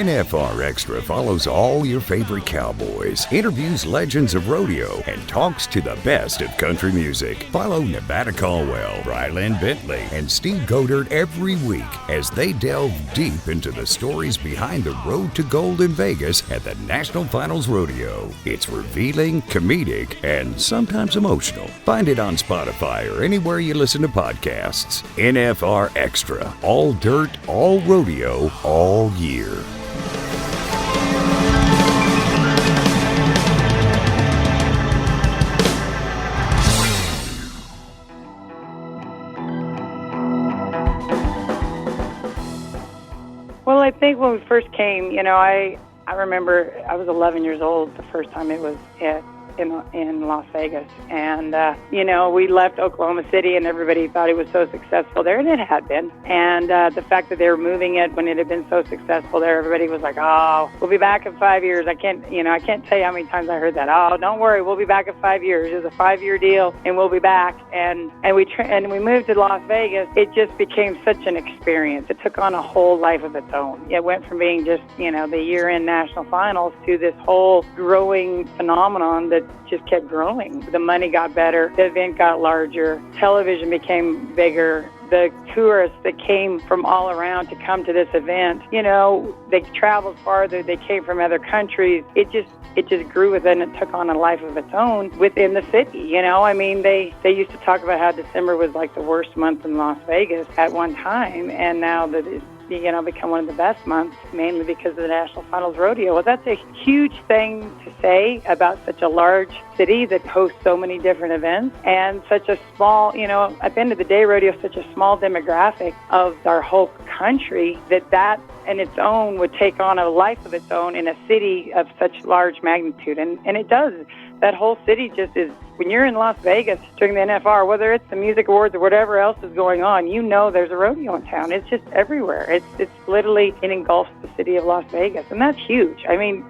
NFR Extra follows all your favorite cowboys, interviews legends of rodeo, and talks to the best of country music. Follow Nevada Caldwell, Ryland Bentley, and Steve Godert every week as they delve deep into the stories behind the road to gold in Vegas at the National Finals Rodeo. It's revealing, comedic, and sometimes emotional. Find it on Spotify or anywhere you listen to podcasts. NFR Extra. All dirt, all rodeo, all year. Well, I think when we first came, I remember I was 11 years old the first time it was in Las Vegas. And, we left Oklahoma City and everybody thought it was so successful there, and it had been. And the fact that they were moving it when it had been so successful there, everybody was like, oh, we'll be back in 5 years. I can't tell you how many times I heard that. Oh, don't worry, we'll be back in 5 years. It's a 5-year deal and we'll be back. And we moved to Las Vegas. It just became such an experience. It took on a whole life of its own. It went from being just, the year-end national finals to this whole growing phenomenon that just kept growing. The money got better, the event got larger, television became bigger. The tourists that came from all around to come to this event, they traveled farther, they came from other countries. It just grew within, it took on a life of its own within the city. They used to talk about how December was like the worst month in Las Vegas at one time, and now that it's become one of the best months, mainly because of the National Finals Rodeo. Well, that's a huge thing to say about such a large city that hosts so many different events and such a small, at the end of the day, rodeo is such a small demographic of our whole country that in its own would take on a life of its own in a city of such large magnitude. And it does. That whole city just is, when you're in Las Vegas during the NFR, whether it's the music awards or whatever else is going on, there's a rodeo in town. It's just everywhere. It's literally, it engulfs the city of Las Vegas, and that's huge.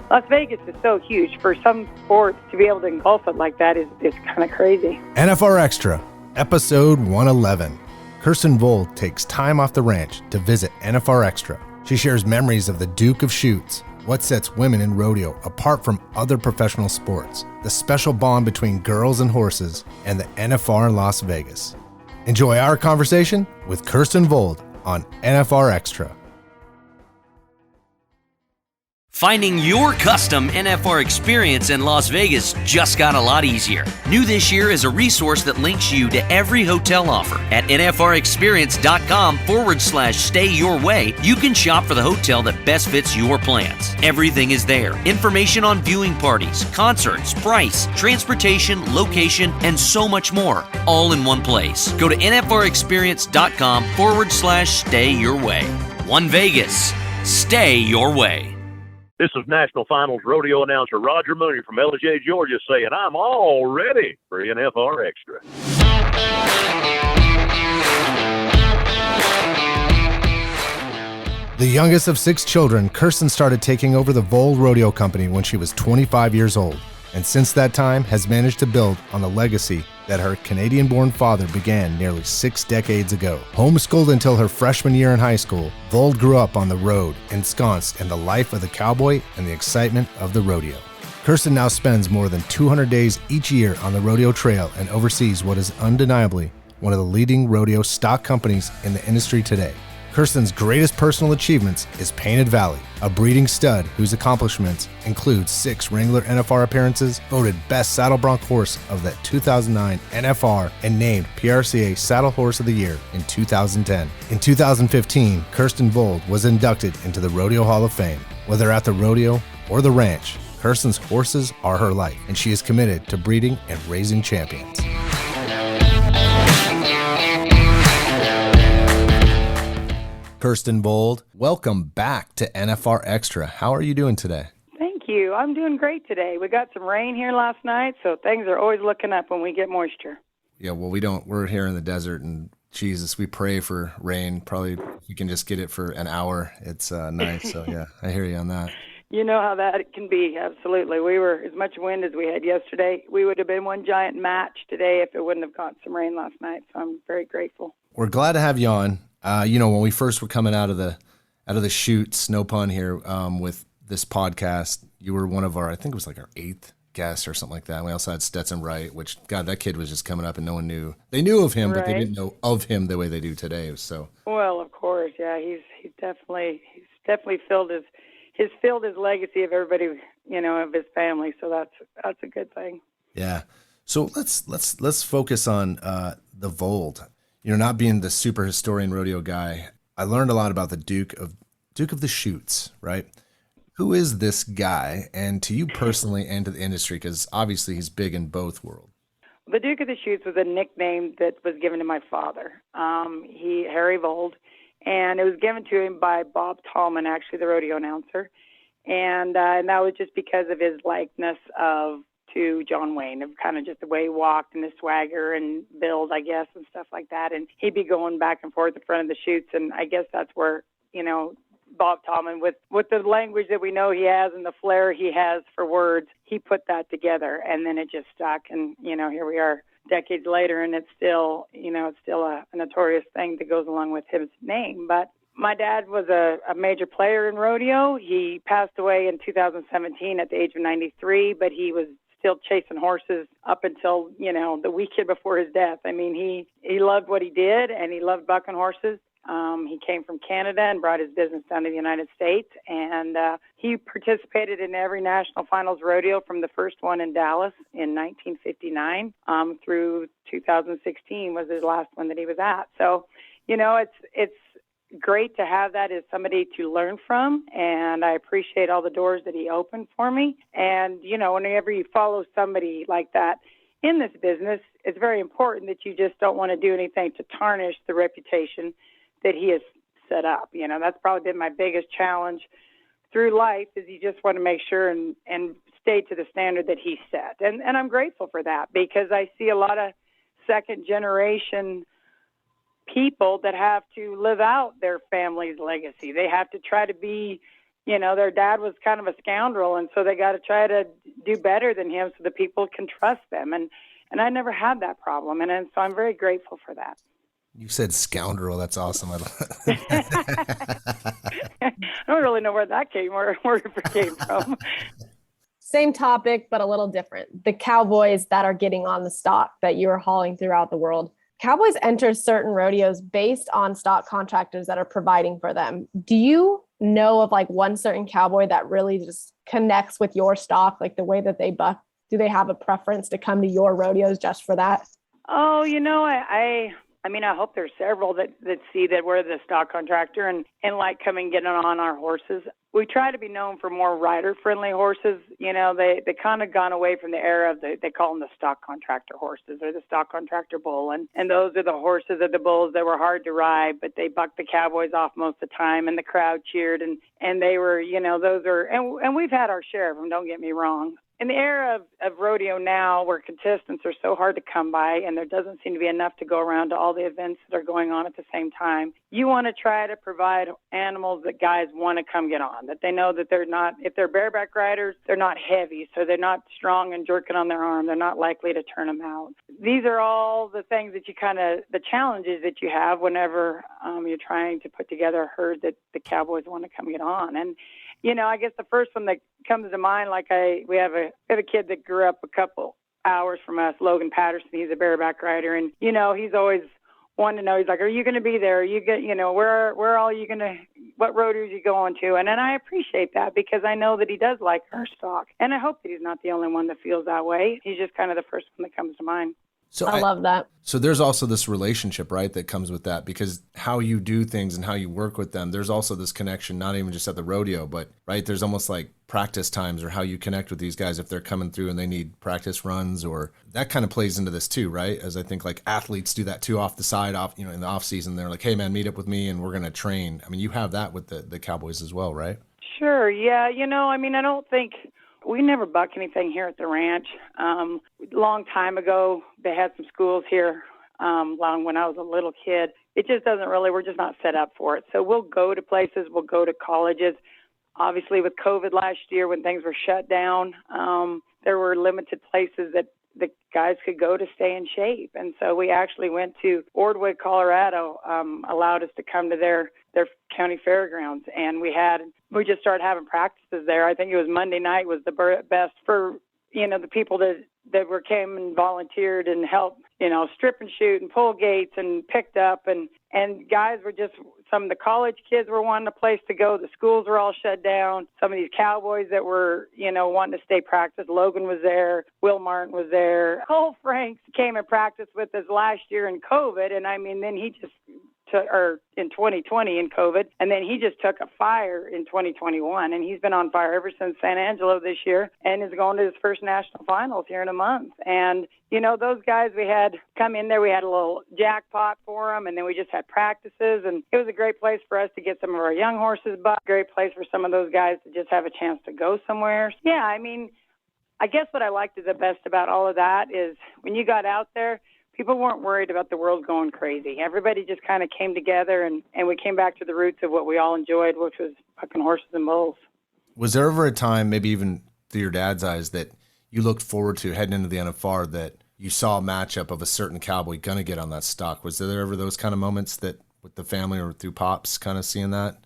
Las Vegas is so huge. For some sports to be able to engulf it like that is kind of crazy. NFR Extra, episode 111. Kirsten Vold takes time off the ranch to visit NFR Extra. She shares memories of the Duke of Chutes, what sets women in rodeo apart from other professional sports, the special bond between girls and horses, and the NFR Las Vegas. Enjoy our conversation with Kirsten Vold on NFR Extra. Finding your custom NFR experience in Las Vegas just got a lot easier. New this year is a resource that links you to every hotel offer. At nfrexperience.com/stay your way, you can shop for the hotel that best fits your plans. Everything is there. Information on viewing parties, concerts, price, transportation, location, and so much more. All in one place. Go to nfrexperience.com/stay your way. One Vegas. Stay your way. This is National Finals Rodeo announcer Roger Mooney from LJ, Georgia, saying I'm all ready for NFR Extra. The youngest of 6 children, Kirsten started taking over the Vold Rodeo Company when she was 25 years old, and since that time has managed to build on the legacy that her Canadian-born father began nearly 6 decades ago. Homeschooled until her freshman year in high school, Vold grew up on the road, ensconced in the life of the cowboy and the excitement of the rodeo. Kirsten now spends more than 200 days each year on the rodeo trail and oversees what is undeniably one of the leading rodeo stock companies in the industry today. Kirsten's greatest personal achievements is Painted Valley, a breeding stud whose accomplishments include 6 Wrangler NFR appearances, voted Best Saddle Bronc Horse of the 2009 NFR, and named PRCA Saddle Horse of the Year in 2010. In 2015, Kirsten Vold was inducted into the Rodeo Hall of Fame. Whether at the rodeo or the ranch, Kirsten's horses are her life, and she is committed to breeding and raising champions. Kirsten Vold, welcome back to NFR Extra. How are you doing today? Thank you. I'm doing great today. We got some rain here last night, so things are always looking up when we get moisture. Yeah, well, we're here in the desert, and Jesus, we pray for rain. Probably we can just get it for an hour. It's nice, so yeah, I hear you on that. You know how that can be, absolutely. We were, as much wind as we had yesterday, we would have been one giant match today if it wouldn't have got some rain last night, so I'm very grateful. We're glad to have you on. When we first were coming out of the out of the Chutes, no pun here, with this podcast. You were one of our, I think it was like our 8th guest or something like that. We also had Stetson Wright, which, God, that kid was just coming up and no one knew. They knew of him, but they didn't know of him the way they do today. So, well, of course, yeah, he's definitely filled his legacy of everybody, of his family. So that's a good thing. Yeah. So let's focus on the Vold. Not being the super historian rodeo guy, I learned a lot about the Duke of the Chutes, right? Who is this guy, and to you personally and to the industry, because obviously he's big in both worlds? The Duke of the Chutes was a nickname that was given to my father, Harry Vold, and it was given to him by Bob Tallman, actually the rodeo announcer, and that was just because of his likeness to John Wayne, of kind of just the way he walked and his swagger and build, I guess, and stuff like that. And he'd be going back and forth in front of the Chutes, and I guess that's where, Bob Tallman, with the language that we know he has and the flair he has for words, he put that together, and then it just stuck. And, here we are decades later, and it's still a notorious thing that goes along with his name. But my dad was a major player in rodeo. He passed away in 2017 at the age of 93, but he was still chasing horses up until, the weekend before his death. I mean, he loved what he did, and he loved bucking horses. He came from Canada and brought his business down to the United States, and he participated in every national finals rodeo from the first one in Dallas in 1959 through 2016 was his last one that he was at. So, it's great to have that as somebody to learn from, and I appreciate all the doors that he opened for me. And, whenever you follow somebody like that in this business, it's very important that you just don't want to do anything to tarnish the reputation that he has set up. That's probably been my biggest challenge through life, is you just want to make sure and stay to the standard that he set. And I'm grateful for that, because I see a lot of second generation people that have to live out their family's legacy. They have to try to be, their dad was kind of a scoundrel, and so they got to try to do better than him so that people can trust them. And I never had that problem, and so I'm very grateful for that. You said scoundrel. That's awesome. I don't really know where that came from. Same topic, but a little different. The cowboys that are getting on the stock that you are hauling throughout the world. Cowboys enter certain rodeos based on stock contractors that are providing for them. Do you know of one certain cowboy that really just connects with your stock, like the way that they buck? Do they have a preference to come to your rodeos just for that? Oh, I hope there's several that see that we're the stock contractor and like coming getting on our horses. We try to be known for more rider-friendly horses. They kind of gone away from the era of they call them the stock contractor horses or the stock contractor bull. And those are the horses or the bulls that were hard to ride, but they bucked the cowboys off most of the time, and the crowd cheered. And they were, those are, and we've had our share of them, don't get me wrong. In the era of rodeo now, where contestants are so hard to come by and there doesn't seem to be enough to go around to all the events that are going on at the same time, you want to try to provide animals that guys want to come get on, that they know that they're not, if they're bareback riders, they're not heavy, so they're not strong and jerking on their arm. They're not likely to turn them out. These are all the things that the challenges that you have whenever you're trying to put together a herd that the cowboys want to come get on. And I guess the first one that comes to mind, we have a kid that grew up a couple hours from us, Logan Patterson. He's a bareback rider, and he's always wanting to know. He's like, "Are you going to be there? Where all you going to? What rodeos are you going to?" And I appreciate that, because I know that he does like our stock, and I hope that he's not the only one that feels that way. He's just kind of the first one that comes to mind. So I love that. So there's also this relationship, right, that comes with that, because how you do things and how you work with them, there's also this connection, not even just at the rodeo, but right, there's almost like practice times or how you connect with these guys if they're coming through and they need practice runs, or that kind of plays into this too, right? As I think like athletes do that too off the side, in the off season, they're like, "Hey man, meet up with me and we're going to train." I mean, you have that with the Cowboys as well, right? Sure. Yeah. I don't think we never buck anything here at the ranch. Long time ago, they had some schools here, long when I was a little kid. It just doesn't really, we're just not set up for it. So we'll go to places, we'll go to colleges. Obviously with COVID last year when things were shut down, there were limited places that the guys could go to stay in shape. And so we actually went to Ordway, Colorado, allowed us to come to their county fairgrounds. And we just started having practices there. I think it was Monday night was the best for, the people that came and volunteered and helped, strip and shoot and pull gates and picked up. And guys were just, some of the college kids were wanting a place to go. The schools were all shut down. Some of these cowboys that were, wanting to stay practice. Logan was there. Will Martin was there. Cole Franks came and practiced with us last year in COVID. And then he just in 2020 in COVID, and then he just took a fire in 2021, and he's been on fire ever since San Angelo this year, and is going to his first national finals here in a month. And those guys we had come in there, we had a little jackpot for them, and then we just had practices, and it was a great place for us to get some of our young horses bucked, great place for some of those guys to just have a chance to go somewhere. Yeah, I guess what I liked the best about all of that is when you got out there, people weren't worried about the world going crazy. Everybody just kind of came together, and we came back to the roots of what we all enjoyed, which was fucking horses and bulls. Was there ever a time, maybe even through your dad's eyes, that you looked forward to heading into the NFR, that you saw a matchup of a certain cowboy going to get on that stock? Was there ever those kind of moments that with the family or through Pops kind of seeing that?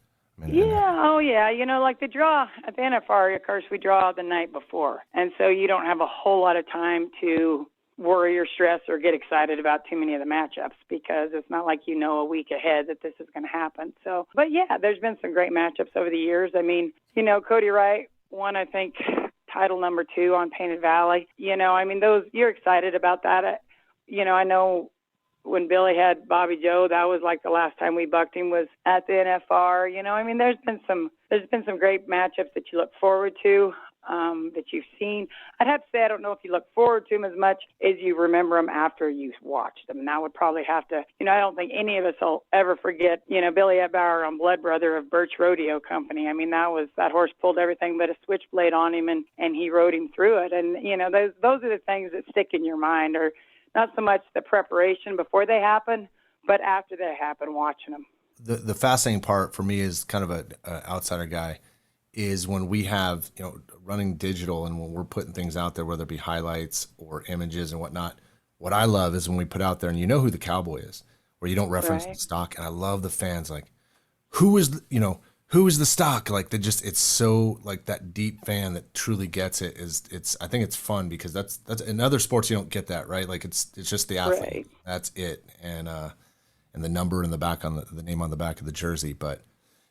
Like the draw at the NFR, of course, we draw the night before. And so you don't have a whole lot of time to worry or stress or get excited about too many of the matchups, because it's not like a week ahead that this is going to happen. So, but yeah, there's been some great matchups over the years. Cody Wright won, I think, title number 2 on Painted Valley. Those, you're excited about that. I know when Billy had Bobby Joe, that was like the last time we bucked him was at the NFR. There's been some great matchups that you look forward to. That you've seen. I'd have to say I don't know if you look forward to them as much as you remember them after you've watched them. And I would probably have to, I don't think any of us will ever forget, Billy Ebauer on Blood Brother of Birch Rodeo Company. That horse pulled everything but a switchblade on him, and he rode him through it. And, those are the things that stick in your mind, or not so much the preparation before they happen, but after they happen, watching them. The fascinating part for me is kind of an outsider guy is when we have, running digital and when we're putting things out there, whether it be highlights or images and whatnot. What I love is when we put out there and the cowboy is, where you don't reference the stock. And I love the fans, like, who is the stock? Like, it's so like that deep fan that truly gets it I think it's fun because that's in other sports, you don't get that, right? Like it's just the athlete. Right. That's it. And the number in the back on the name on the back of the jersey. But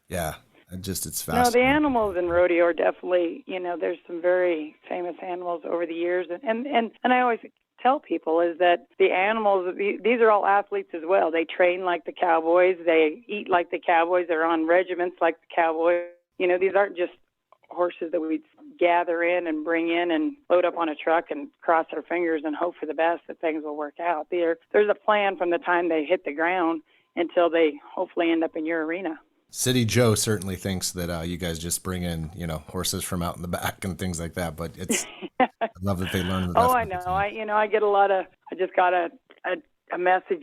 yeah. It's fascinating. No, the animals in rodeo are definitely, there's some very famous animals over the years. And I always tell people is that the animals, these are all athletes as well. They train like the cowboys. They eat like the cowboys. They're on regiments like the cowboys. These aren't just horses that we gather in and bring in and load up on a truck and cross our fingers and hope for the best that things will work out. There's a plan from the time they hit the ground until they hopefully end up in your arena. City Joe certainly thinks that you guys just bring in, horses from out in the back and things like that. But it's, I love that they learn. I know. I get a lot of. I just got a message.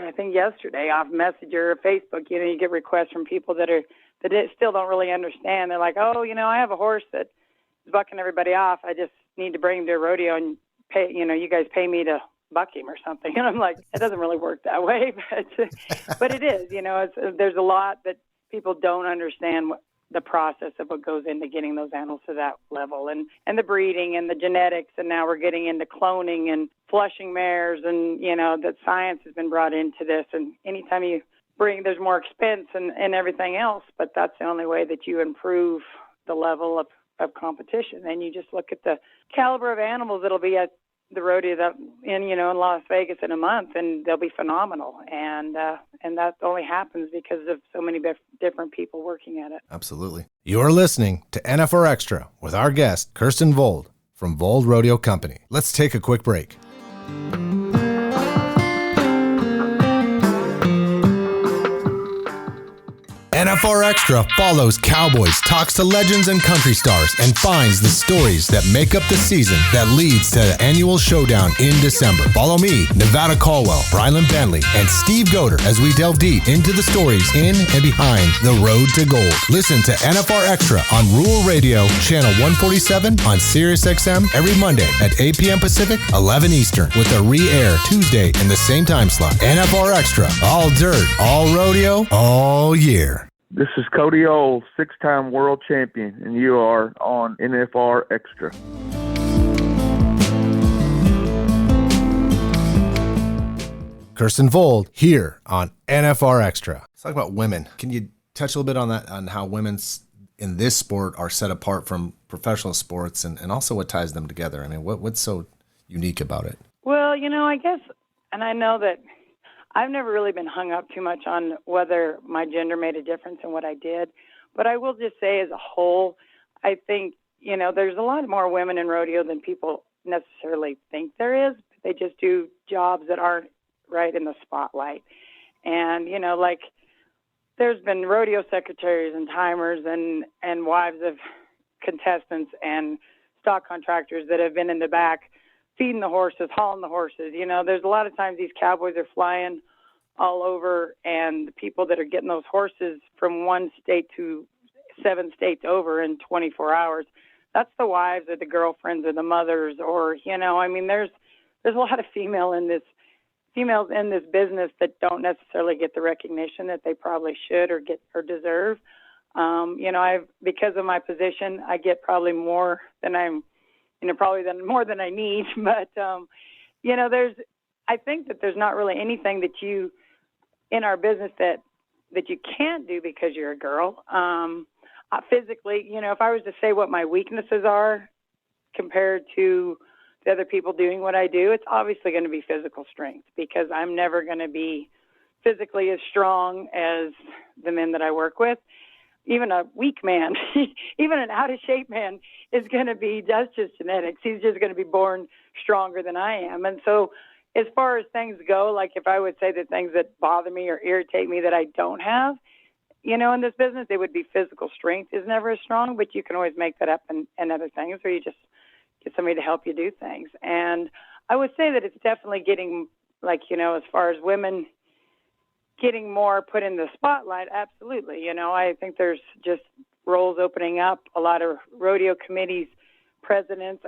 I think yesterday off Messenger or Facebook. You get requests from people that still don't really understand. They're like, I have a horse that is bucking everybody off. I just need to bring him to a rodeo and pay. You guys pay me to buck him or something. And I'm like, it doesn't really work that way, but it is. There's a lot that people don't understand the process of what goes into getting those animals to that level, and the breeding and the genetics, and now we're getting into cloning and flushing mares, and that science has been brought into this. And anytime you bring, there's more expense and everything else, but that's the only way that you improve the level of competition. And you just look at the caliber of animals that'll be at the rodeo in Las Vegas in a month, and they'll be phenomenal. And that only happens because of so many different people working at it. Absolutely. You're listening to NFR Extra with our guest, Kirsten Vold from Vold Rodeo Company. Let's take a quick break. NFR NFR Extra follows cowboys, talks to legends and country stars, and finds the stories that make up the season that leads to the annual showdown in December. Follow me, Nevada Caldwell, Brylan Bentley, and Steve Goder as we delve deep into the stories in and behind the road to gold. Listen to NFR Extra on Rural Radio, Channel 147 on Sirius XM every Monday at 8 p.m. Pacific, 11 Eastern, with a re-air Tuesday in the same time slot. NFR Extra, all dirt, all rodeo, all year. This is Cody Old, 6-time world champion, and you are on NFR Extra. Kirsten Vold here on NFR Extra. Let's talk about women. Can you touch a little bit on that, on how women's in this sport are set apart from professional sports, and also what ties them together? I mean, what's so unique about it? Well, I guess, and I know that I've never really been hung up too much on whether my gender made a difference in what I did. But I will just say as a whole, I think, there's a lot more women in rodeo than people necessarily think there is. They just do jobs that aren't right in the spotlight. And, like there's been rodeo secretaries and timers and wives of contestants and stock contractors that have been in the back feeding the horses, hauling the horses. There's a lot of times these cowboys are flying all over, and the people that are getting those horses from one state to 7 states over in 24 hours, that's the wives or the girlfriends or the mothers, or, there's a lot of females in this business that don't necessarily get the recognition that they probably should or deserve. Because of my position, I get probably more than more than I need. But, I think that there's not really anything that you, in our business that you can't do because you're a girl. Physically, if I was to say what my weaknesses are compared to the other people doing what I do, it's obviously going to be physical strength, because I'm never going to be physically as strong as the men that I work with. Even a weak man, even an out-of-shape man that's just genetics. He's just going to be born stronger than I am. And so as far as things go, like if I would say the things that bother me or irritate me that I don't have, in this business, it would be physical strength is never as strong, but you can always make that up in other things, or you just get somebody to help you do things. And I would say that it's definitely getting, as far as women getting more put in the spotlight, absolutely. I think there's just roles opening up, a lot of rodeo committees, presidents.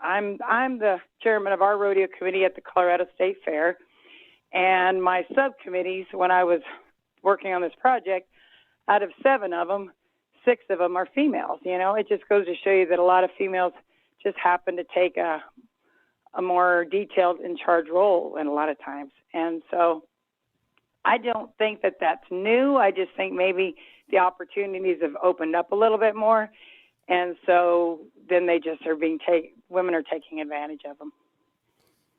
I'm the chairman of our rodeo committee at the Colorado State Fair, and my subcommittees, when I was working on this project, out of 7 of them, 6 of them are females. It just goes to show you that a lot of females just happen to take a more detailed in charge role in a lot of times. And so I don't think that that's new. I just think maybe the opportunities have opened up a little bit more. And so then they just are women are taking advantage of them.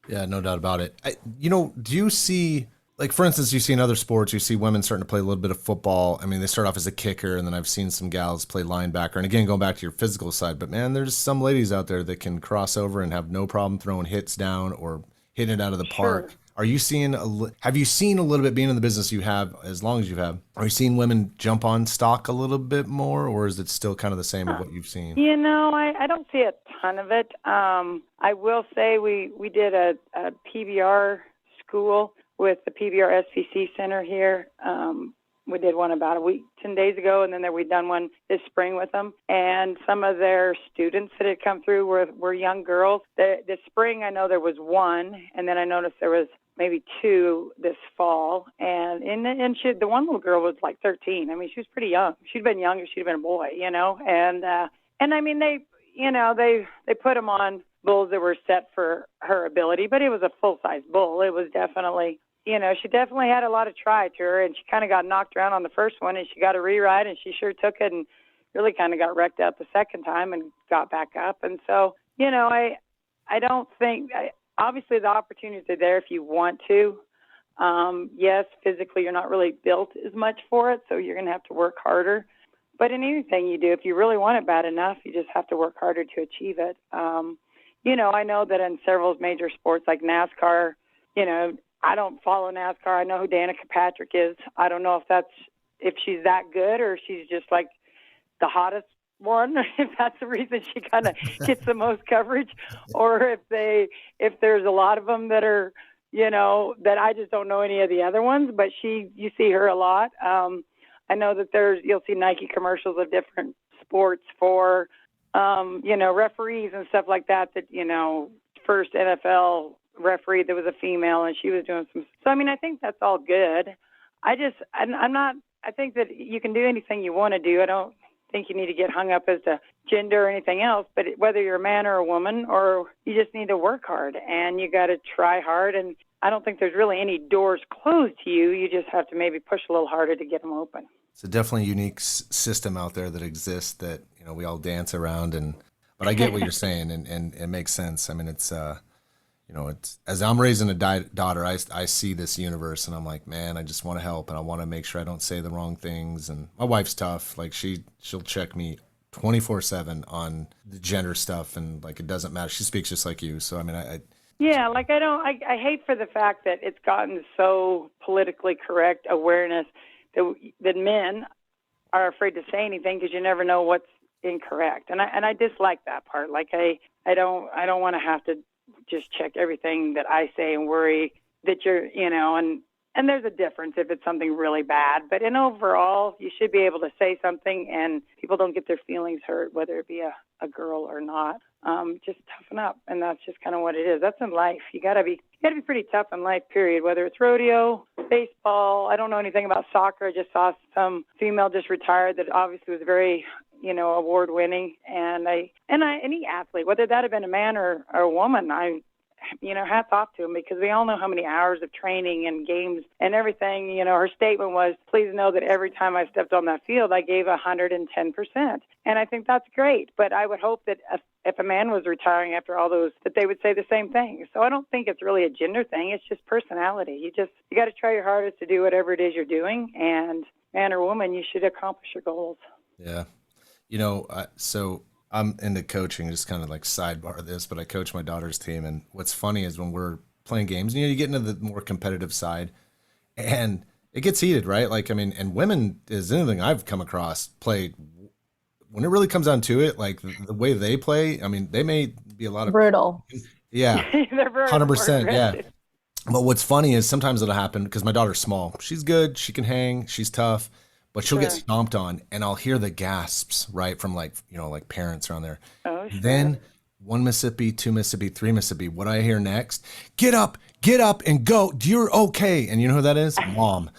Yeah, no doubt about it. Do you see, for instance, you see in other sports, you see women starting to play a little bit of football. I mean, they start off as a kicker, and then I've seen some gals play linebacker. And again, going back to your physical side, but man, there's some ladies out there that can cross over and have no problem throwing hits down or hitting it out of the park. Sure. Have you seen a little bit, being in the business you have as long as you have, are you seeing women jump on stock a little bit more, or is it still kind of the same of what you've seen? I don't see a ton of it. I will say we did a PBR school with the PBR SPC Center here. We did one about 10 days ago, and then we've done one this spring with them. And some of their students that had come through were young girls. This spring, I know there was 1, and then I noticed there was maybe 2 this fall. And the one little girl was like 13. I mean, she was pretty young. She'd been younger, she'd have been a boy, And I mean, they put them on bulls that were set for her ability, but it was a full-size bull. It was definitely, she definitely had a lot of try to her, and she kind of got knocked around on the first one, and she got a reride, and she sure took it and really kind of got wrecked out the second time and got back up. And so, I don't think, obviously the opportunities are there if you want to. Yes, physically you're not really built as much for it, so you're going to have to work harder. But in anything you do, if you really want it bad enough, you just have to work harder to achieve it. I know that in several major sports like NASCAR, I don't follow NASCAR. I know who Danica Patrick is. I don't know if that's if she's that good or if she's just like the hottest one, if that's the reason she kind of gets the most coverage, or if there's a lot of them that are, that I just don't know any of the other ones, but you see her a lot. I know that you'll see Nike commercials of different sports for, referees and stuff like that, first NFL referee that was a female and she was doing some. So, I think that's all good. I think that you can do anything you want to do. I don't think you need to get hung up as to gender or anything else, but whether you're a man or a woman, or you just need to work hard and you got to try hard. And I don't think there's really any doors closed to you. You just have to maybe push a little harder to get them open. It's a definitely unique system out there that exists that, we all dance around but I get what you're saying and it makes sense. It's, it's, as I'm raising a daughter, I see this universe and I'm like, man, I just want to help and I want to make sure I don't say the wrong things. And my wife's tough. Like she'll check me 24/7 on the gender stuff. And like, it doesn't matter. She speaks just like you. So, I hate for the fact that it's gotten so politically correct awareness that men are afraid to say anything because you never know what's incorrect. And I dislike that part. Like I don't want to have to just check everything that I say and worry that you're, and there's a difference if it's something really bad. But in overall, you should be able to say something and people don't get their feelings hurt, whether it be a girl or not. Just toughen up. And that's just kind of what it is. That's in life. You gotta be pretty tough in life, period. Whether it's rodeo, baseball. I don't know anything about soccer. I just saw some female just retired that obviously was very, award winning. And any athlete, whether that had been a man or a woman, hats off to them because we all know how many hours of training and games and everything. Her statement was, please know that every time I stepped on that field, I gave 110%. And I think that's great. But I would hope that if a man was retiring after all those, that they would say the same thing. So I don't think it's really a gender thing. It's just personality. You got to try your hardest to do whatever it is you're doing. And man or woman, you should accomplish your goals. Yeah. So I'm into coaching, just kind of like sidebar this, but I coach my daughter's team. And what's funny is when we're playing games, you get into the more competitive side and it gets heated, right? And women, is anything I've come across, play when it really comes down to it, like the way they play, they may be a lot of brutal. Yeah. They're 100%. Yeah. But what's funny is sometimes it'll happen because my daughter's small. She's good. She can hang. She's tough. But she'll get stomped on, and I'll hear the gasps, right, from like parents around there. Oh, sure. Then 1 Mississippi, 2 Mississippi, 3 Mississippi. What I hear next? Get up, and go. You're okay. And you know who that is? Mom,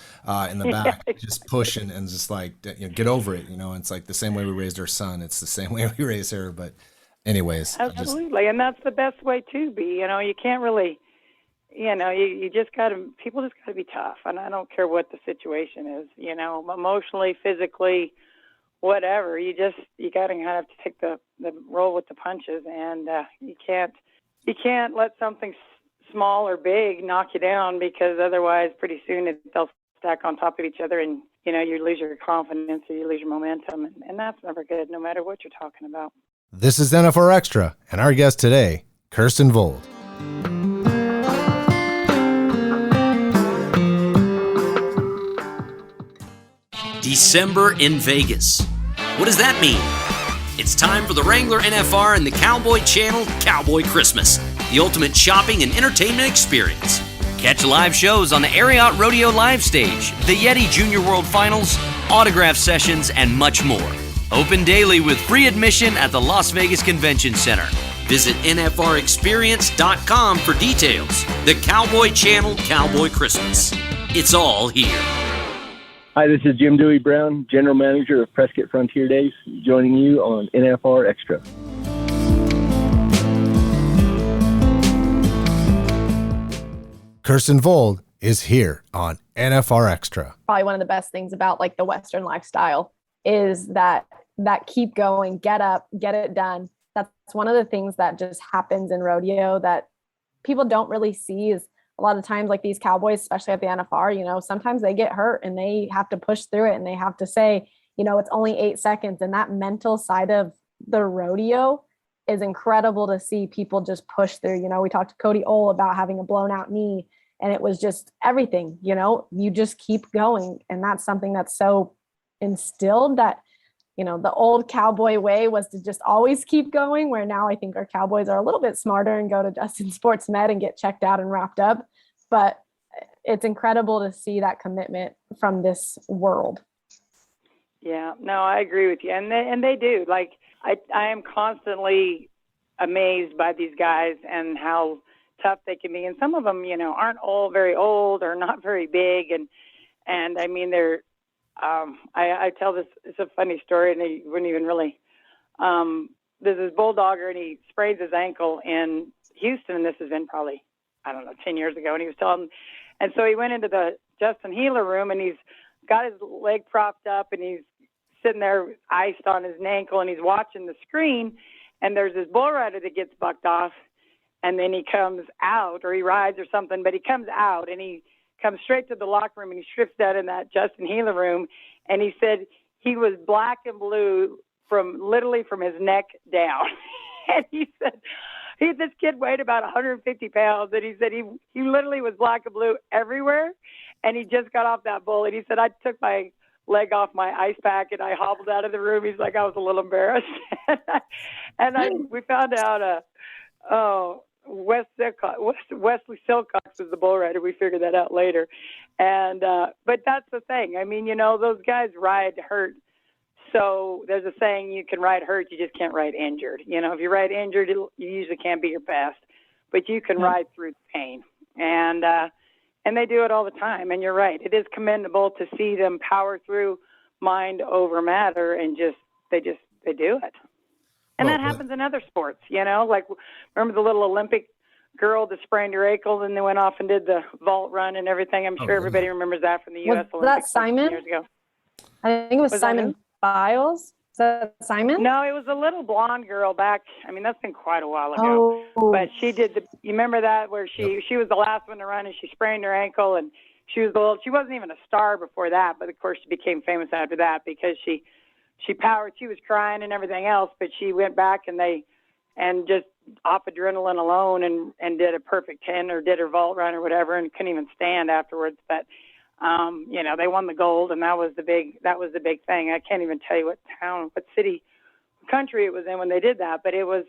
in the back, just pushing and just like, get over it. It's like the same way we raised our son. It's the same way we raised her. But anyways, absolutely, and that's the best way to be. You can't really. You just people just got to be tough. And I don't care what the situation is, emotionally, physically, whatever. You got to kind of have to take the roll with the punches. And you can't let something small or big knock you down because otherwise pretty soon they'll stack on top of each other and, you lose your confidence or you lose your momentum. And that's never good, no matter what you're talking about. This is NFR Extra, and our guest today, Kirsten Vold. December in Vegas. What does that mean? It's time for the Wrangler NFR and the Cowboy Channel Cowboy Christmas, the ultimate shopping and entertainment experience. Catch live shows on the Ariat Rodeo live stage, the Yeti Junior World Finals, autograph sessions, and much more. Open daily with free admission at the Las Vegas Convention Center. Visit NFRExperience.com for details. The Cowboy Channel Cowboy Christmas. It's all here. Hi, this is Jim Dewey Brown, General Manager of Prescott Frontier Days, joining you on NFR Extra. Kirsten Vold is here on NFR Extra. Probably one of the best things about like the Western lifestyle is that keep going, get up, get it done. That's one of the things that just happens in rodeo that people don't really see is a lot of times like these cowboys, especially at the NFR, sometimes they get hurt and they have to push through it and they have to say, it's only 8 seconds. And that mental side of the rodeo is incredible to see people just push through. We talked to Cody Ole about having a blown out knee And it was just everything, you just keep going. And that's something that's so instilled that, the old cowboy way was to just always keep going, where now I think our cowboys are a little bit smarter and go to Justin Sports Med and get checked out and wrapped up. But it's incredible to see that commitment from this world. Yeah, no, I agree with you. And they do. Like, I am constantly amazed by these guys and how tough they can be. And some of them, aren't all very old or not very big. And I mean, they're, I tell this, it's a funny story, and they wouldn't even really, there's this bulldogger, and he sprays his ankle in Houston, and this has been probably, 10 years ago. And he was telling, and so he went into the Justin Healer room, and he's got his leg propped up, and he's sitting there iced on his ankle, and he's watching the screen, and there's this bull rider that gets bucked off, and then he comes out, or he rides or something, but he comes out, and he comes straight to the locker room, and he strips down in that Justin Healer room, and he said he was black and blue literally from his neck down. And he said, this kid weighed about 150 pounds, and he said he literally was black and blue everywhere, and he just got off that bull, and he said, I took my leg off my ice pack, and I hobbled out of the room. He's like, I was a little embarrassed. We found out, Wesley Silcox was the bull rider. We figured that out later. And, but that's the thing. I mean, those guys ride hurt. So there's a saying, you can ride hurt, you just can't ride injured. If you ride injured, you usually can't be your best, but you can ride through the pain. And they do it all the time. And you're right. It is commendable to see them power through mind over matter, and they do it. And that happens in other sports, like remember the little Olympic girl that sprained her ankle and then went off and did the vault run and everything. I'm sure everybody remembers that from the U.S. Olympics. Was that Simon? Years ago. I think it was Simon Biles. Is that Simon? No, it was a little blonde girl back. I mean, that's been quite a while ago. Oh. But she did you remember that where she was the last one to run, and she sprained her ankle, and she wasn't even a star before that, but of course she became famous after that because she powered. She was crying and everything else, but she went back and just off adrenaline alone and did a perfect 10 or did her vault run or whatever, and couldn't even stand afterwards. But they won the gold, and that was the big thing. I can't even tell you what town, what city, country it was in when they did that, but it was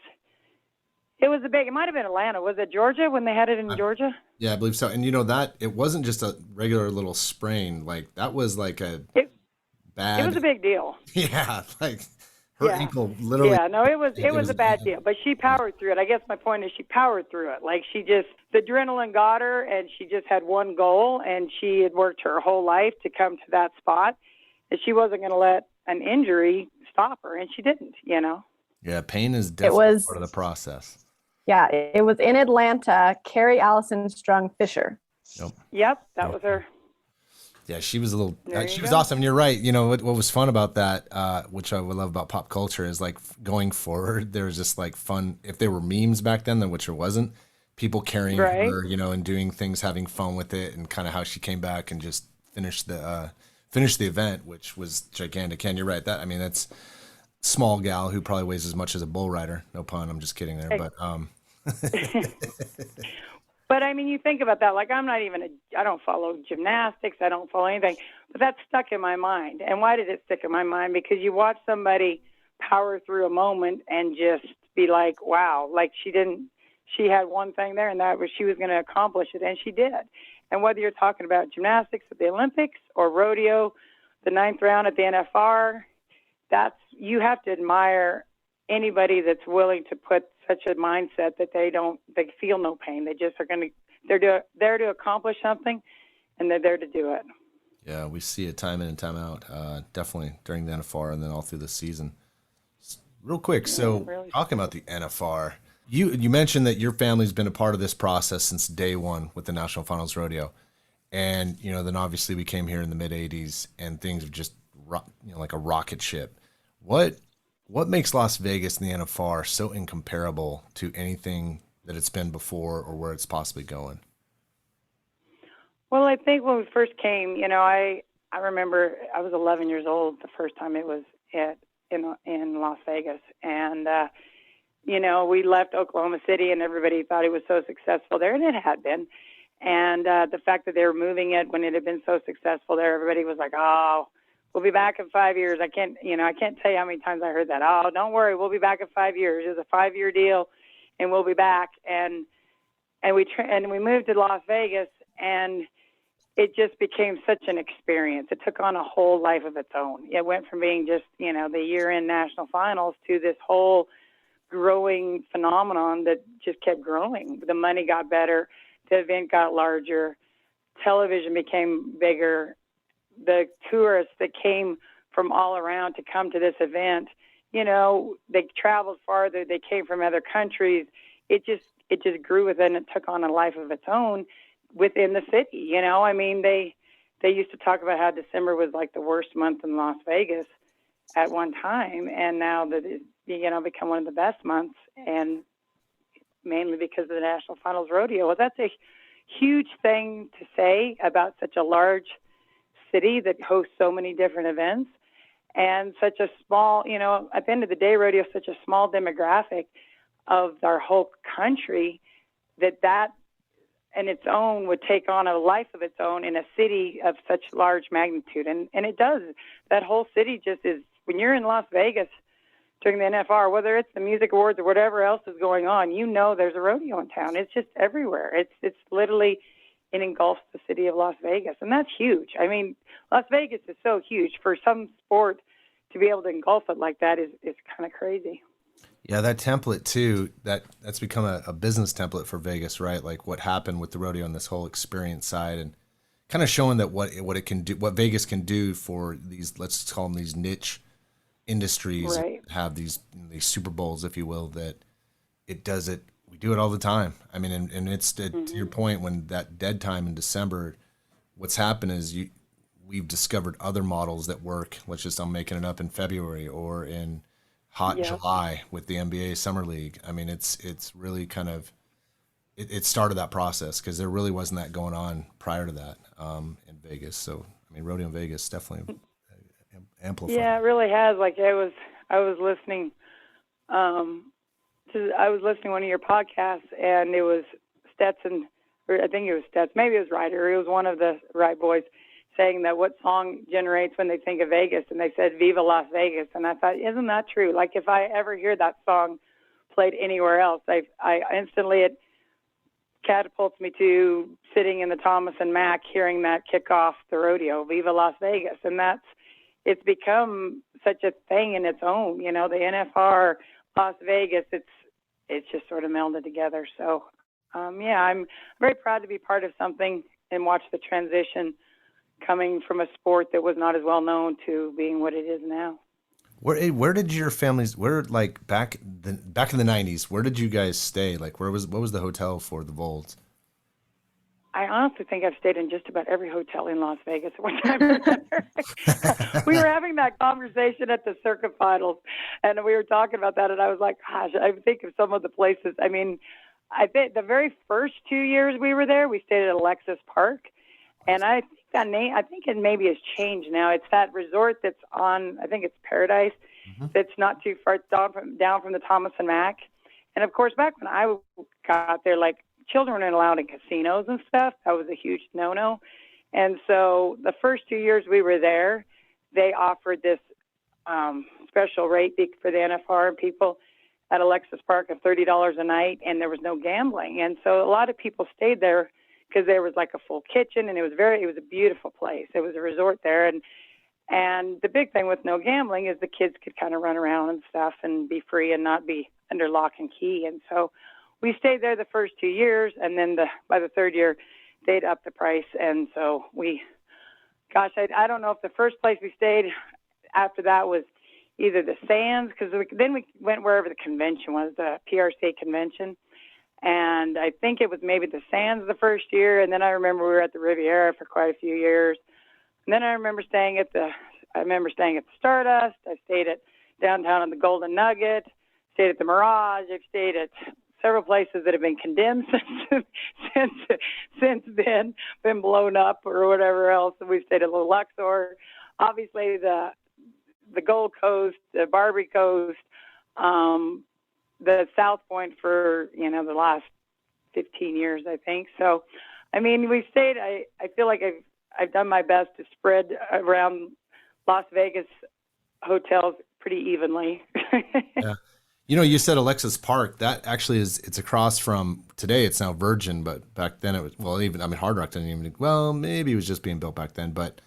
a big. It might have been Atlanta. Was it Georgia when they had it in Georgia? Yeah, I believe so. And that it wasn't just a regular little sprain. Like that was like bad. It was a big deal. Yeah, like her ankle literally. Yeah, no, it was a bad deal, but she powered through it. I guess my point is she powered through it. Like the adrenaline got her, and she just had one goal, and she had worked her whole life to come to that spot, and she wasn't going to let an injury stop her, and she didn't. Yeah, pain is definitely part of the process. Yeah, it was in Atlanta. Carrie Allison Strung Fisher. Yep, that was her. Yeah, she was she was awesome. And you're right. What was fun about that, which I would love about pop culture, is like going forward, there was just like fun. If there were memes back then, which there wasn't, people carrying her, and doing things, having fun with it, and kind of how she came back and just finished the event, which was gigantic. And you're right. That's small gal who probably weighs as much as a bull rider. No pun. I'm just kidding there. But But I mean, you think about that. Like, I don't follow gymnastics. I don't follow anything. But that stuck in my mind. And why did it stick in my mind? Because you watch somebody power through a moment and just be like, wow, like she had one thing there, and that was she was going to accomplish it, and she did. And whether you're talking about gymnastics at the Olympics or rodeo, the 9th round at the NFR, you have to admire anybody that's willing to put such a mindset that they feel no pain. They just they're there to accomplish something, and they're there to do it. Yeah, we see it time in and time out, definitely during the NFR and then all through the season. Real quick, talking about the NFR, you mentioned that your family's been a part of this process since day one with the National Finals Rodeo. And, then obviously we came here in the mid-'80s and things have just, like a rocket ship. What makes Las Vegas and the NFR so incomparable to anything that it's been before or where it's possibly going? Well, I think when we first came, I remember I was 11 years old the first time it was in Las Vegas. And, we left Oklahoma City and everybody thought it was so successful there, and it had been. And the fact that they were moving it when it had been so successful there, everybody was like, oh, we'll be back in 5 years. I can't tell you how many times I heard that. Oh, don't worry, we'll be back in 5 years. It's a 5-year deal, and we'll be back. And we moved to Las Vegas, and it just became such an experience. It took on a whole life of its own. It went from being just, the year-end national finals to this whole growing phenomenon that just kept growing. The money got better. The event got larger. Television became bigger. The tourists that came from all around to come to this event, they traveled farther. They came from other countries. It just grew within. It took on a life of its own within the city. They used to talk about how December was like the worst month in Las Vegas at one time, and now that it's become one of the best months, and mainly because of the National Finals Rodeo. Well, that's a huge thing to say about such a large city that hosts so many different events, and such a small, at the end of the day, rodeo is such a small demographic of our whole country that in its own would take on a life of its own in a city of such large magnitude. And it does. That whole city just is, when you're in Las Vegas during the NFR, whether it's the music awards or whatever else is going on, there's a rodeo in town. It's just everywhere. It's literally, it engulfs the city of Las Vegas. And that's huge. I mean, Las Vegas is so huge. For some sport to be able to engulf it like that is kind of crazy. Yeah, that template too, that's become a business template for Vegas, right? Like what happened with the rodeo and this whole experience side, and kind of showing that what it can do, what Vegas can do for these, let's call them these niche industries, right. Have these Super Bowls, if you will, that it does it. We do it all the time. I mean, and it's to your point, when that dead time in December, what's happened is we've discovered other models that work. I'm making it up, in February or in hot July with the NBA Summer League. I mean, it's really kind of, it started that process because there really wasn't that going on prior to that in Vegas. So, I mean, rodeo in Vegas definitely amplified. Yeah, it really has. Like I was listening to one of your podcasts, and it was Stetson, or I think it was Stetson, maybe it was Ryder. It was one of the Wright boys saying that what song generates when they think of Vegas, and they said Viva Las Vegas. And I thought, isn't that true? Like if I ever hear that song played anywhere else, I instantly, it catapults me to sitting in the Thomas and Mack hearing that kick off the rodeo, Viva Las Vegas. And it's become such a thing in its own, the NFR Las Vegas, it's just sort of melded together. So I'm very proud to be part of something and watch the transition coming from a sport that was not as well known to being what it is now. Where did your families, back in the 90s, where did you guys stay? Like what was the hotel for the Volds? I honestly think I've stayed in just about every hotel in Las Vegas at one time or another. We were having that conversation at the Circuit Finals, and we were talking about that, and I was like, gosh, I think of some of the places. I mean, I think the very first 2 years we were there, we stayed at Alexis Park, and I think that name, I think it maybe has changed now. It's that resort that's on, I think it's Paradise, that's not too far down from the Thomas and Mack. And of course, back when I got there, like, children weren't allowed in casinos and stuff. That was a huge no-no. And so the first 2 years we were there, they offered this special rate for the NFR and people at Alexis Park of $30 a night, and there was no gambling. And so a lot of people stayed there because there was like a full kitchen, and it was a beautiful place. It was a resort there. And the big thing with no gambling is the kids could kind of run around and stuff and be free and not be under lock and key. And so we stayed there the first 2 years, and then by the third year, they'd up the price. And so I don't know if the first place we stayed after that was either the Sands, because then we went wherever the convention was, the PRC convention. And I think it was maybe the Sands the first year, and then I remember we were at the Riviera for quite a few years. And then I remember staying at the Stardust. I stayed at downtown in the Golden Nugget, stayed at the Mirage. I've stayed at several places that have been condemned since then, been blown up or whatever else. And we've stayed at the Luxor, obviously the Gold Coast, the Barbary Coast, the South Point for the last 15 years, I think. So I mean, we stayed. I feel like I've done my best to spread around Las Vegas hotels pretty evenly. Yeah. You said Alexis Park. That actually it's across from, today it's now Virgin, but back then it was, Hard Rock didn't even, maybe it was just being built back then. But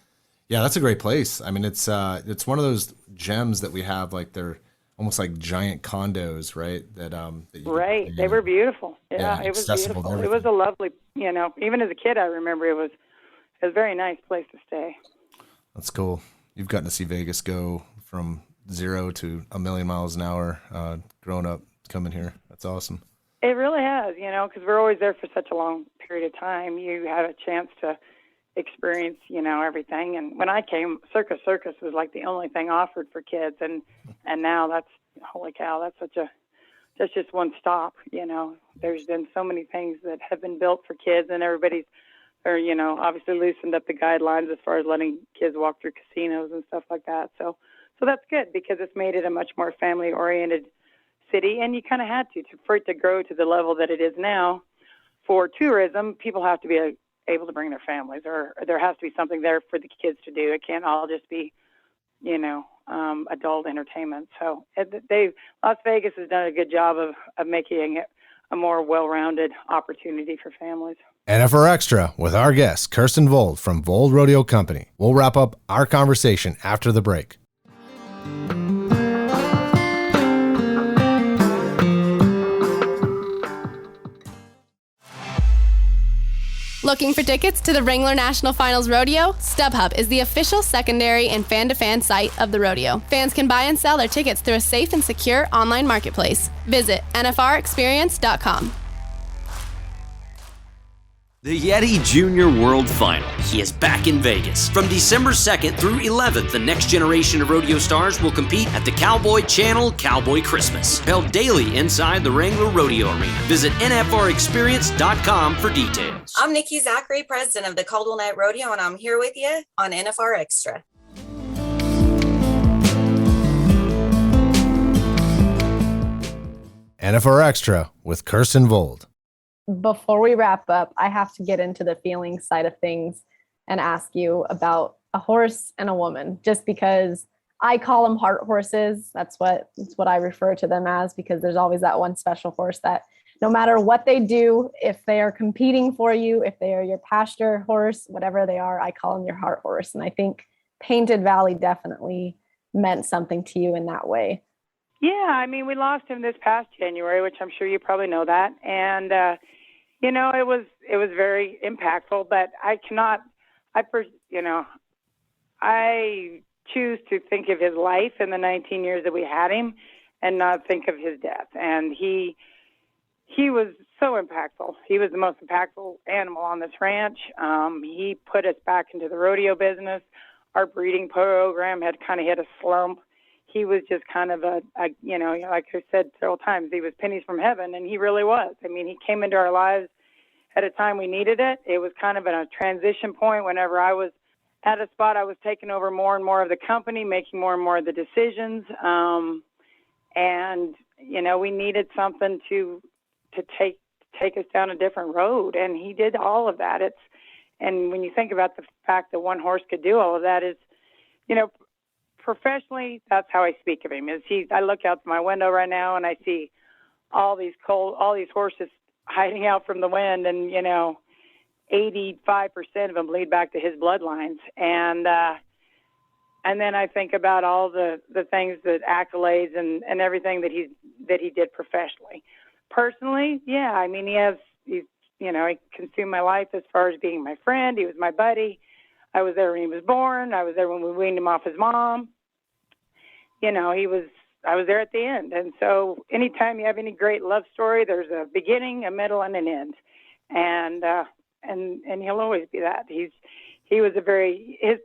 yeah, that's a great place. I mean, it's one of those gems that we have, like they're almost like giant condos, right? That right. They were beautiful. Yeah, it was beautiful. It was a lovely, even as a kid, I remember it was a very nice place to stay. That's cool. You've gotten to see Vegas go from 0 to a million miles an hour growing up coming here. That's awesome. It really has, because we're always there for such a long period of time. You have a chance to experience, everything. And when I came, Circus was like the only thing offered for kids. And now that's, holy cow, that's just one stop. There's been so many things that have been built for kids, and everybody's, obviously loosened up the guidelines as far as letting kids walk through casinos and stuff like that. So that's good, because it's made it a much more family-oriented city, and you kind of had for it to grow to the level that it is now. For tourism, people have to be able to bring their families, or there has to be something there for the kids to do. It can't all just be, adult entertainment. So Las Vegas has done a good job of making it a more well-rounded opportunity for families. NFR Extra with our guest, Kirsten Vold from Vold Rodeo Company. We'll wrap up our conversation after the break. Looking for tickets to the Wrangler National Finals Rodeo? StubHub is the official secondary and fan-to-fan site of the rodeo. Fans can buy and sell their tickets through a safe and secure online marketplace. Visit nfrexperience.com. The Yeti Junior World Final. He is back in Vegas. From December 2nd through 11th, the next generation of rodeo stars will compete at the Cowboy Channel Cowboy Christmas, held daily inside the Wrangler Rodeo Arena. Visit nfrexperience.com for details. I'm Nikki Zachary, president of the Caldwell Night Rodeo, and I'm here with you on NFR Extra. NFR Extra with Kirsten Vold. Before we wrap up, I have to get into the feelings side of things and ask you about a horse and a woman, just because I call them heart horses. That's what I refer to them as, because there's always that one special horse that no matter what they do, if they are competing for you, if they are your pasture horse, whatever they are, I call them your heart horse. And I think Painted Valley definitely meant something to you in that way. Yeah, I mean, we lost him this past January, which I'm sure you probably know that. And, it was very impactful, but I choose to think of his life in the 19 years that we had him and not think of his death. And he was so impactful. He was the most impactful animal on this ranch. He put us back into the rodeo business. Our breeding program had kind of hit a slump. He was just kind of like I said several times, he was pennies from heaven, and he really was. I mean, he came into our lives at a time we needed it. It was kind of a transition point whenever I was at a spot I was taking over more and more of the company, making more and more of the decisions. And, we needed something to take us down a different road, and he did all of that. And when you think about the fact that one horse could do all of that, is, professionally, that's how I speak of him. I look out my window right now and I see all these horses hiding out from the wind, and 85% of them lead back to his bloodlines. And then I think about all the things, the accolades and everything that he did professionally. Personally, yeah, I mean, he consumed my life as far as being my friend. He was my buddy. I was there when he was born. I was there when we weaned him off his mom. I was there at the end. And so anytime you have any great love story, there's a beginning, a middle, and an end. And he'll always be that. His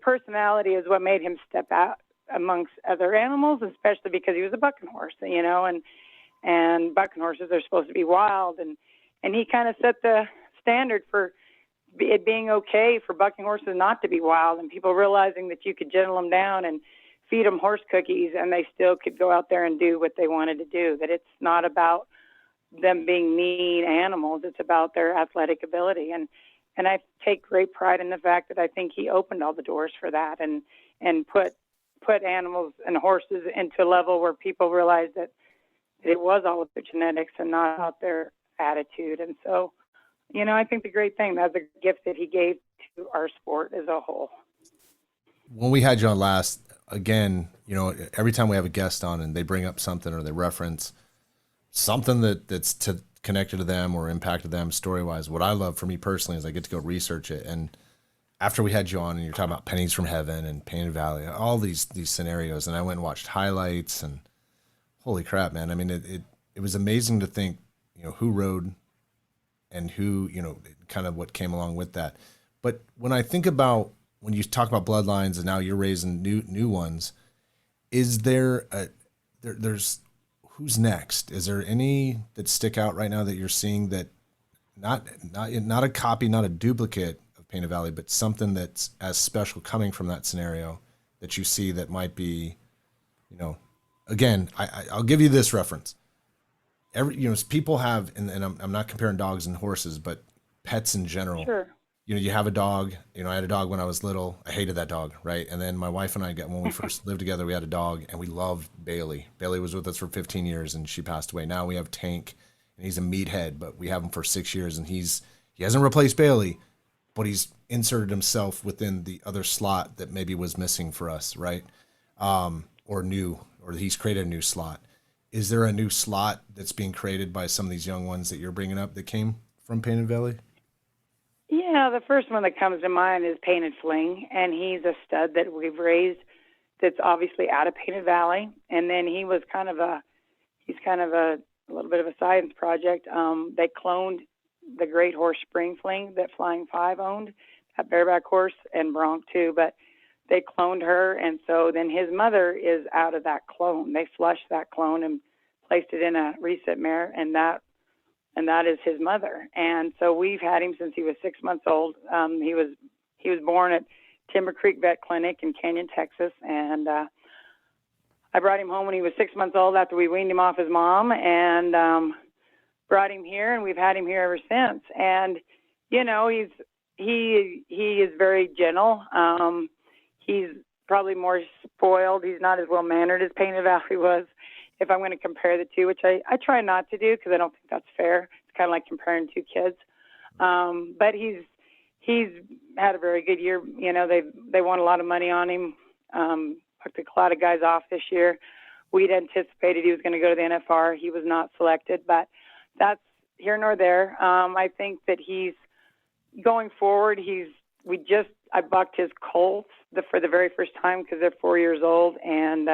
personality is what made him step out amongst other animals, especially because he was a bucking horse, and bucking horses are supposed to be wild. And he kind of set the standard for it being okay for bucking horses not to be wild, and people realizing that you could gentle them down and feed them horse cookies and they still could go out there and do what they wanted to do, that it's not about them being mean animals. It's about their athletic ability. And I take great pride in the fact that I think he opened all the doors for that and put animals and horses into a level where people realized that it was all of their genetics and not about their attitude. And so, I think the great thing, that's a gift that he gave to our sport as a whole. When we had you on last, again, every time we have a guest on and they bring up something or they reference something that's connected to them or impacted them story-wise, what I love for me personally is I get to go research it. And after we had you on and you're talking about Pennies from Heaven and Painted Valley, all these scenarios, and I went and watched highlights, and holy crap, man. I mean, it was amazing to think, who rode and who, kind of what came along with that. But when I think about, when you talk about bloodlines and now you're raising new ones, is there there's who's next? Is there any that stick out right now that you're seeing that not a copy, not a duplicate of Painted Valley, but something that's as special coming from that scenario that you see that might be, again, I'll give you this reference. People have, and I'm not comparing dogs and horses, but pets in general. Sure. You have a dog. I had a dog when I was little. I hated that dog, right? And then my wife and I when we first lived together, we had a dog, and we loved Bailey. Bailey was with us for 15 years, and she passed away. Now we have Tank, and he's a meathead, but we have him for 6 years, and he hasn't replaced Bailey, but he's inserted himself within the other slot that maybe was missing for us, right? Or he's created a new slot. Is there a new slot that's being created by some of these young ones that you're bringing up that came from Painted Valley? Yeah, the first one that comes to mind is Painted Fling, and he's a stud that we've raised that's obviously out of Painted Valley. And then he's kind of a little bit of a science project. They cloned the great horse Spring Fling that Flying 5 owned, that bareback horse, and Bronc too, but they cloned her, and so then his mother is out of that clone. They flushed that clone and placed it in a reset mare, and that is his mother. And so we've had him since he was 6 months old. He was born at Timber Creek Vet Clinic in Canyon, Texas, and I brought him home when he was 6 months old after we weaned him off his mom, and brought him here, and we've had him here ever since. And he is very gentle. He's probably more spoiled. He's not as well mannered as Painted Valley was, if I'm going to compare the two, which I try not to do because I don't think that's fair. It's kind of like comparing two kids. But he's had a very good year. They won a lot of money on him. Took a lot of guys off this year. We'd anticipated he was going to go to the NFR. He was not selected, but that's here nor there. I think that he's going forward. I bucked his colts for the very first time because they're 4 years old, and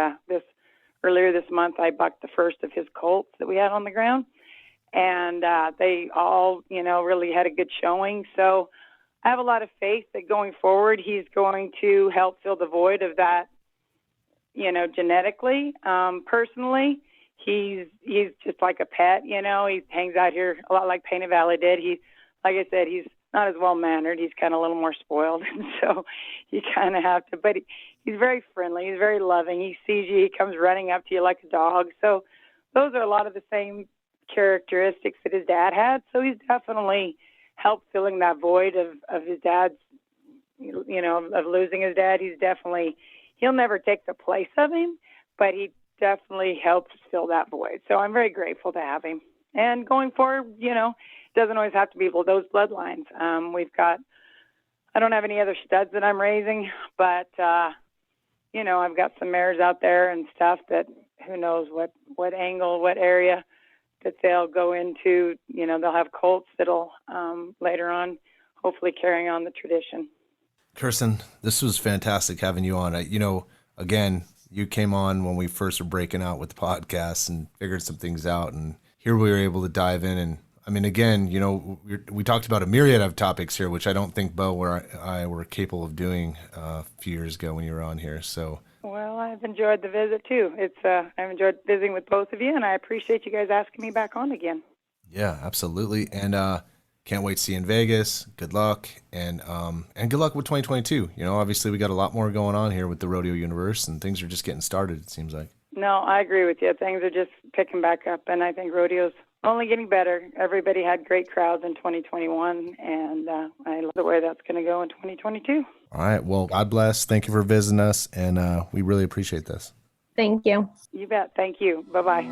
earlier this month I bucked the first of his colts that we had on the ground, and they all really had a good showing. So I have a lot of faith that going forward he's going to help fill the void of that, genetically. Personally, he's just like a pet. He hangs out here a lot like Painted Valley did. Like I said, he's not as well mannered. He's kind of a little more spoiled, and so you kind of have to. But he's very friendly. He's very loving. He sees you. He comes running up to you like a dog. So those are a lot of the same characteristics that his dad had. So he's definitely helped filling that void of his dad's, of losing his dad. He'll never take the place of him, but he definitely helps fill that void. So I'm very grateful to have him. And going forward, doesn't always have to be those bloodlines. I don't have any other studs that I'm raising, but, I've got some mares out there and stuff that who knows what angle, what area that they'll go into. They'll have colts that'll later on hopefully carrying on the tradition. Kirsten, this was fantastic having you on. Again, you came on when we first were breaking out with the podcast and figured some things out, and here we were able to dive in. And I mean, again, we talked about a myriad of topics here, which I don't think Bo or I were capable of doing a few years ago when you were on here. So, well, I've enjoyed the visit too. I've enjoyed visiting with both of you, and I appreciate you guys asking me back on again. Yeah, absolutely. And can't wait to see you in Vegas. Good luck, and good luck with 2022. Obviously we got a lot more going on here with the rodeo universe, and things are just getting started, it seems like. No, I agree with you. Things are just picking back up, and I think rodeo's Only getting better. Everybody had great crowds in 2021, and I love the way that's going to go in 2022. All right. Well, God bless. Thank you for visiting us, and we really appreciate this. Thank you. You bet. Thank you. Bye-bye.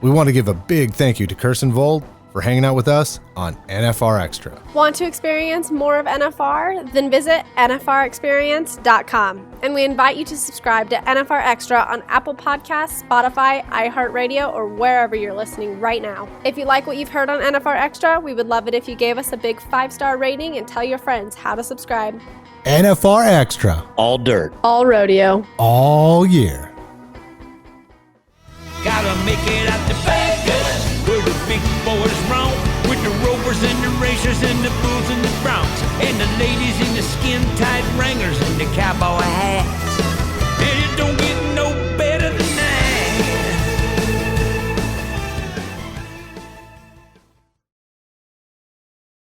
We want to give a big thank you to Kirsten Vold for hanging out with us on NFR Extra. Want to experience more of NFR? Then visit nfrexperience.com. And we invite you to subscribe to NFR Extra on Apple Podcasts, Spotify, iHeartRadio, or wherever you're listening right now. If you like what you've heard on NFR Extra, we would love it if you gave us a big 5-star rating and tell your friends how to subscribe. NFR Extra. All dirt. All rodeo. All year. Gotta make it out to Vegas, where the big boys roam, with the rovers and the racers and the bulls and the broncs, and the ladies in the skin-tight wranglers and the cowboy hats.